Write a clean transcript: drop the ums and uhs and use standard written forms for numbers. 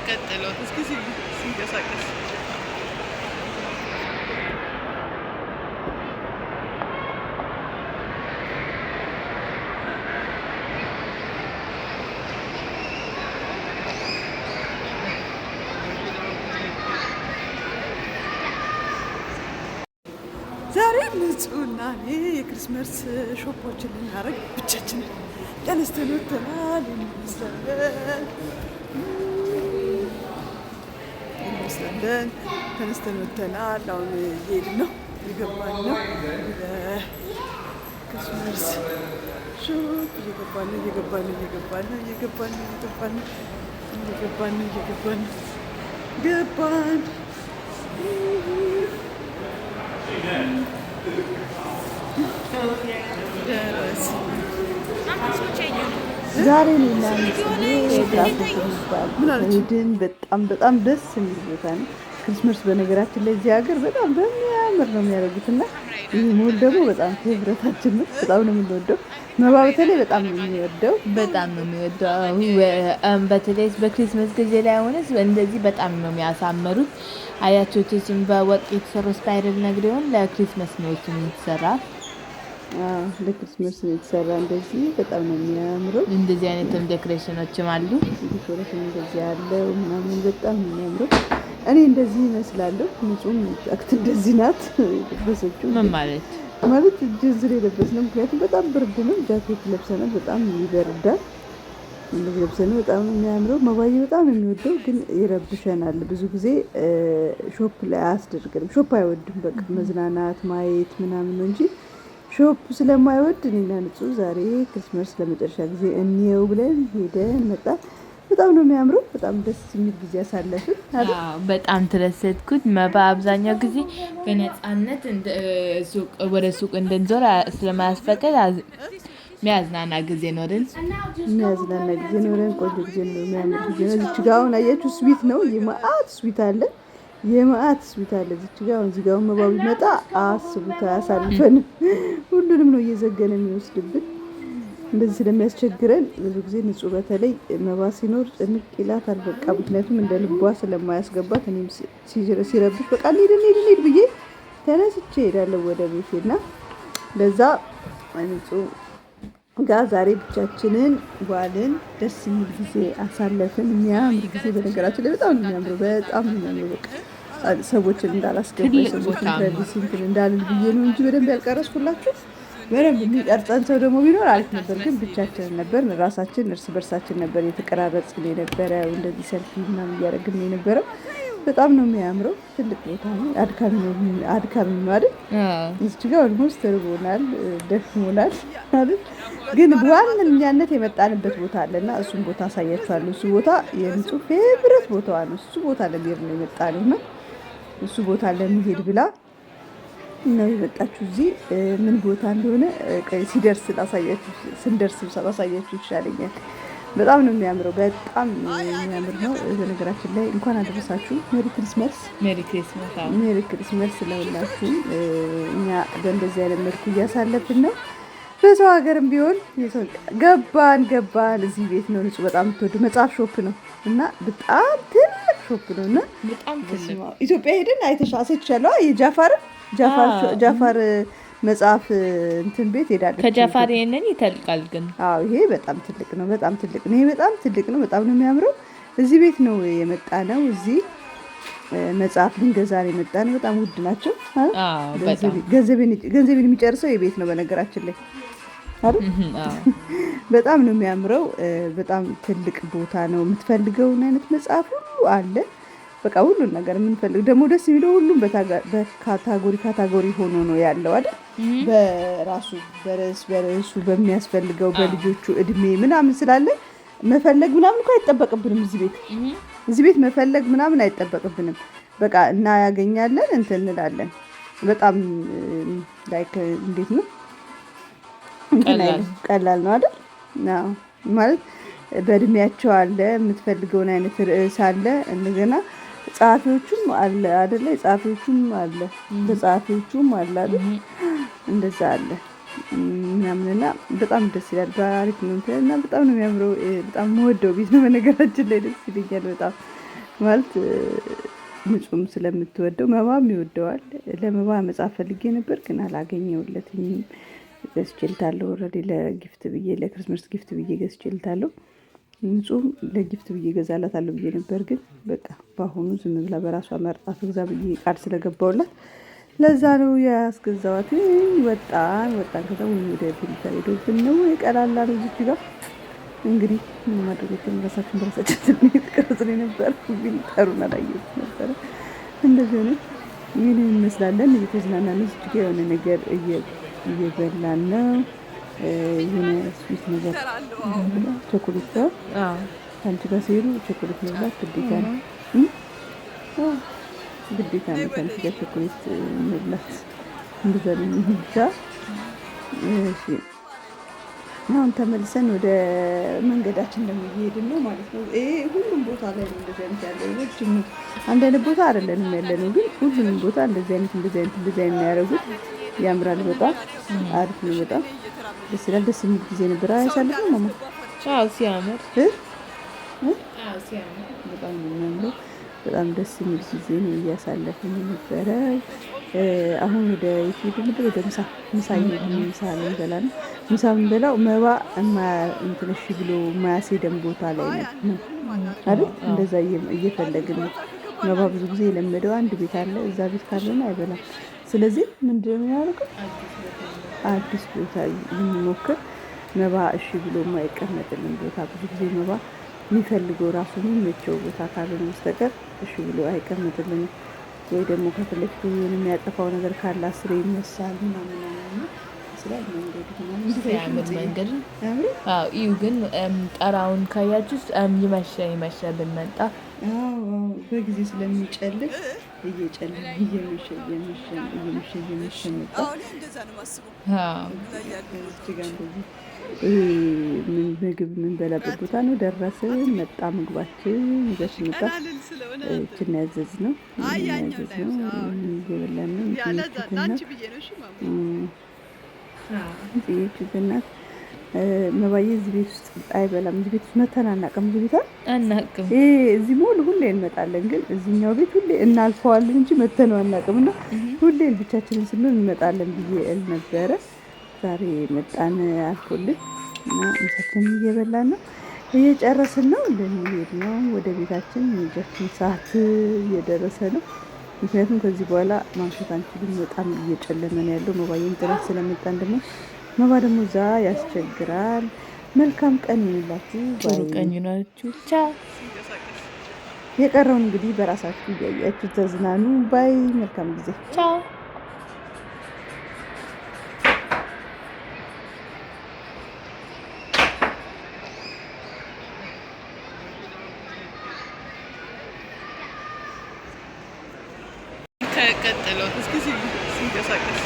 ቀጥሎ እስኪ ሲንቀሳቀስ ዛሬ ንጹህና እኔ የክሪስማስ ሾፖችን ልናደርግ ብቻችንን ተነስተን ወጥተናል። እንመስላለን ተነስተን ወጥተናል። አሁን እየሄድን ነው፣ እየገባን ነው። ለክሪስማስ ሾፕ እየገባን ነው፣ እየገባን ነው፣ እየገባን ነው፣ እየገባን ነው፣ እየገባን ነው፣ እየገባን ነው፣ እየገባን ነው፣ ገባን። ዛሬ ሄድን። በጣም ደስ የሚል ቦታ ነው ክሪስማስ። በነገራችን ላይ እዚህ ሀገር በጣም በሚያምር ነው የሚያደርጉት እና ይህ ሞል ደግሞ በጣም ፌቨረታችን ነው። በጣም ነው የምንወደው። መባ በተለይ በጣም ነው የሚወደው። በተለይ በክሪስማስ ጊዜ ላይ ሆነስ እንደዚህ በጣም ነው የሚያሳምሩት። አያቾችም በወርቅ የተሰሩ ስፓይራል ነግሬውን ለክሪስማስ ነው የተሰራ። ለክሪስማስ ነው የተሰራ። እንደዚህ በጣም ነው የሚያምረው። እንደዚህ አይነትም ዴኮሬሽኖችም አሉ። ዴኮሬሽን እንደዚህ ያለው ምናምን በጣም ነው የሚያምረው። እኔ እንደዚህ ይመስላለሁ። ንጹም አክት እንደዚህ ናት የለበሰችው። ምን ማለት ጅንዝር የለበስነው ምክንያቱም በጣም ብርድ ነው። ጃኬት ለብሰናል። በጣም ይበርዳል። እንደዚህ ለብሰን በጣም ነው የሚያምረው። መባዬ በጣም ነው የሚወደው፣ ግን ይረብሸናል። ብዙ ጊዜ ሾፕ ላይ አያስደርገንም። ሾፕ አይወድም። በቃ መዝናናት ማየት ምናምን ነው እንጂ ሾፕ ስለማይወድ እኔና ንጹህ ዛሬ ክሪስማስ ለመጨረሻ ጊዜ እንየው ብለን ሄደን መጣ። በጣም ነው የሚያምረው። በጣም ደስ የሚል ጊዜ አሳለፍን። በጣም ተደሰትኩት። መባ አብዛኛው ጊዜ በነፃነት ወደ ሱቅ እንድንዞር ስለማያስፈቅድ የሚያዝናና ጊዜ ኖረን ቆንጆ ጊዜ ነው። የሚያምር ጊዜ ነው። እዚች ጋ አሁን አያችሁ ስዊት ነው። የመአት ስዊት አለ እዚች ጋ አሁን እዚህ ጋ አሁን መባው ቢመጣ አስቡት፣ አያሳልፈንም። ሁሉንም ነው እየዘገነ የሚወስድብን። እንደዚህ ስለሚያስቸግረን ብዙ ጊዜ ንጹህ በተለይ መባ ሲኖር ጭንቅ ይላታል። በቃ ምክንያቱም እንደ ልቧ ስለማያስገባት እኔም ሲረብሽ በቃ እንሂድ ብዬ ተነስቼ ሄዳለሁ ወደ ቤቴና ለዛ ንጹህ ጋር ዛሬ ብቻችንን ዋልን። ደስ የሚል ጊዜ አሳለፍን። የሚያምር ጊዜ በነገራችን ላይ በጣም ነው የሚያምረው። በጣም ነው የሚያምረው። በቃ ሰዎችን እንዳላስገባ ሰዎችን ትራዲሽን እንዳልል ብዬ ነው እንጂ በደንብ ያልቀረስኩላችሁ። በደንብ የሚቀርጸን ሰው ደግሞ ቢኖር አሪፍ ነበር፣ ግን ብቻችንን ነበር። ራሳችን እርስ በርሳችን ነበር የተቀራረጽን የነበረው። እንደዚህ ሰልፊ ምናምን እያደረግን የነበረው። በጣም ነው የሚያምረው። ትልቅ ቦታ ነው። አድካሚ ማለት እዚህ ጋር ኦልሞስት ተርቦናል፣ ደክሞናል አይደል? ግን በዋነኛነት የመጣንበት ቦታ አለና እሱን ቦታ አሳያችኋለሁ። እሱ ቦታ የንጹህ ፌቨረት ቦታዋ ነው። እሱ ቦታ ለሚሄድ ነው የመጣነው እና እሱ ቦታ ለሚሄድ ብላ ነው የመጣችሁ። እዚህ ምን ቦታ እንደሆነ ሲደርስ ላሳያችሁ፣ ስንደርስ ላሳያችሁ ይሻለኛል። በጣም ነው የሚያምረው። በጣም የሚያምር ነው። በነገራችን ላይ እንኳን አደረሳችሁ። ሜሪ ክሪስማስ ለሁላችሁ። እኛ በእንደዚህ አይነት መልኩ እያሳለፍን ነው። በሰው ሀገርም ቢሆን ገባን። እዚህ ቤት ነው ንጹህ በጣም የምትወዱ መጽሐፍ ሾፕ ነው እና በጣም ትልቅ ሾፕ ነው እና በጣም ትልቅ ኢትዮጵያ ሄድን አይተሻለሁ። የጃፋር መጽሐፍ እንትን ቤት ሄዳለች። ከጃፋር ይሄንን ይተልቃል ግን ይሄ በጣም ትልቅ ነው። ይሄ በጣም ትልቅ ነው። በጣም ነው የሚያምረው። እዚህ ቤት ነው የመጣ ነው። እዚህ መጽሐፍ ልንገዛ ነው የመጣ ነው። በጣም ውድ ናቸው። ገንዘቤን የሚጨርሰው የቤት ነው በነገራችን ላይ አይደል? በጣም ነው የሚያምረው። በጣም ትልቅ ቦታ ነው። የምትፈልገውን አይነት መጽሐፍ ሁሉ አለ። በቃ ሁሉን ነገር የምንፈልግ ደግሞ ደስ የሚለው ሁሉም በካታጎሪ ሆኖ ነው ያለው አይደል? በርዕሱ በሚያስፈልገው በልጆቹ እድሜ ምናምን ስላለ መፈለግ ምናምን እኮ አይጠበቅብንም። እዚህ ቤት መፈለግ ምናምን አይጠበቅብንም። በቃ እናያገኛለን እንትን እንላለን። በጣም ላይክ እንዴት ነው ቀላል ነው አይደል? ማለት በእድሜያቸው አለ። የምትፈልገውን አይነት ርዕስ አለ። እንደገና ጸሐፊዎቹም አለ አይደለ? ጸሐፊዎቹም አለ አይደል? እንደዛ አለ። ምናምንና በጣም ደስ ይላል። በአሪፍ ነው እና በጣም ነው የሚያምረው። በጣም የምወደው ቤት ነው በነገራችን ላይ ደስ ይለኛል በጣም ማለት ንጹም ስለምትወደው መባም ይወደዋል። ለመባ መጽሐፍ ፈልጌ ነበር ግን አላገኘሁለትም። ገዝቼልታለሁ ኦልሬዲ ለጊፍት ብዬ ለክርስመስ ጊፍት ብዬ ገዝቼልታለሁ። ንጹም ለጊፍት ብዬ ገዛላታለሁ ብዬ ነበር ግን በቃ በአሁኑ ዝም ብላ በራሷ መርጣ ትግዛ ብዬ ቃል ስለገባሁላት ለዛ ነው ያስገዛዋት። ወጣን ከዛ ወደ ፊልታ ሄዶብን ነው የቀላላ ነው እዚች ጋር እንግዲህ ምን ማድረግ ራሳችን በራሳችን ስሜት ቀርጽን ነበር ግን ጠሩን አላየሁት ነበረ። እንደዚህ ሆነ ምን እንመስላለን እየተዝናናን እዚች ጋር የሆነ ነገር እየበላን ነው። የሆነ ስዊት ነገር ቾኮሌት ጋር ከአንቺ ጋር ሲሄዱ ቾኮሌት መብላት ግዴታ ነው። ግዴታ ነው ከአንቺ ጋር ቾኮሌት መብላት እንደዛ ነው ብቻ። እሺ አሁን ተመልሰን ወደ መንገዳችን ደግሞ እየሄድን ነው ማለት ነው። ሁሉም ቦታ ላይ ነው እንደዚህ አይነት ያለው ረጅም አንድ አይነት ቦታ አይደለንም ያለነው ግን ሁሉም ቦታ እንደዚህ አይነት የሚያደርጉት ያምራል። በጣም አሪፍ ነው። በጣም ደስ ይላል። ደስ የሚል ጊዜ ነበር ያሳለፍነው ማማ። አዎ ሲያምር በጣም ነው የሚያምረው። በጣም ደስ የሚል ጊዜ ነው እያሳለፍን ነበረ። አሁን ወደ የት ምድር ወደ ምሳ ልንበላ ነው። ምሳ የምንበላው መባ እንትነሽ ብሎ ማያስሄደን ቦታ ላይ ነው አይደል? እንደዛ እየፈለግን ነው። መባ ብዙ ጊዜ የለመደው አንድ ቤት አለ። እዛ ቤት ካለና አይበላም። ስለዚህ ምንድነው የሚያደርገው? አዲስ ቦታ ልንሞክር። መባ እሺ ብሎ የማይቀመጥልን ቦታ ብዙ ጊዜ መባ የሚፈልገው ራሱ የሚመቸው ቦታ ካልሆነ በስተቀር እሺ ብሎ አይቀመጥልንም። ወይ ደግሞ ከፊት ለፊቱ የሚያጠፋው ነገር ካለ አስሬ ይነሳል ምናምን ስላል ሲያምር መንገድ እዩ። ግን ጠራውን ካያችሁት ይመሸ ብንመጣ በጊዜ ስለሚጨልም እየጨለመ እየመሸ መጣ። ምግብ የምንበላበት ቦታ ነው። ደረስን መጣ ምግባችን ይዘሽ መጣ። እችን ያዘዝነው እየበላን ነው። እናት መባዬ እዚህ ቤት ውስጥ አይበላም። እዚህ ቤት ውስጥ መተን አናውቅም። እዚህ ቤት አናውቅም። እዚህ ሞል ሁሌ እንመጣለን፣ ግን እዚህኛው ቤት ሁሌ እናልፈዋለን እንጂ መተነው አናውቅም። እና ሁሌ ብቻችንን ስንሆን እንመጣለን ብዬ እል ነበረ። ዛሬ መጣን አልፎልን እና ምሳችንን እየበላን ነው። እየጨረስን ነው። ልንሄድ ነው ወደ ቤታችን። የልጃችን ሰዓት እየደረሰ ነው። ምክንያቱም ከዚህ በኋላ ማምሸት አንችልም። በጣም እየጨለመ ነው ያለው። መባዬም ጥላት ስለመጣን ደግሞ መባ ደግሞ እዛ ያስቸግራል። መልካም ቀን ይሁንላችሁ። ጥሩ ቀን ይሁንላችሁ። ቻው። የቀረውን እንግዲህ በራሳችሁ እያያችሁ ተዝናኑ። ባይ። መልካም ጊዜ። ቻው። ቀጥለው እስኪ ሲንቀሳቀስ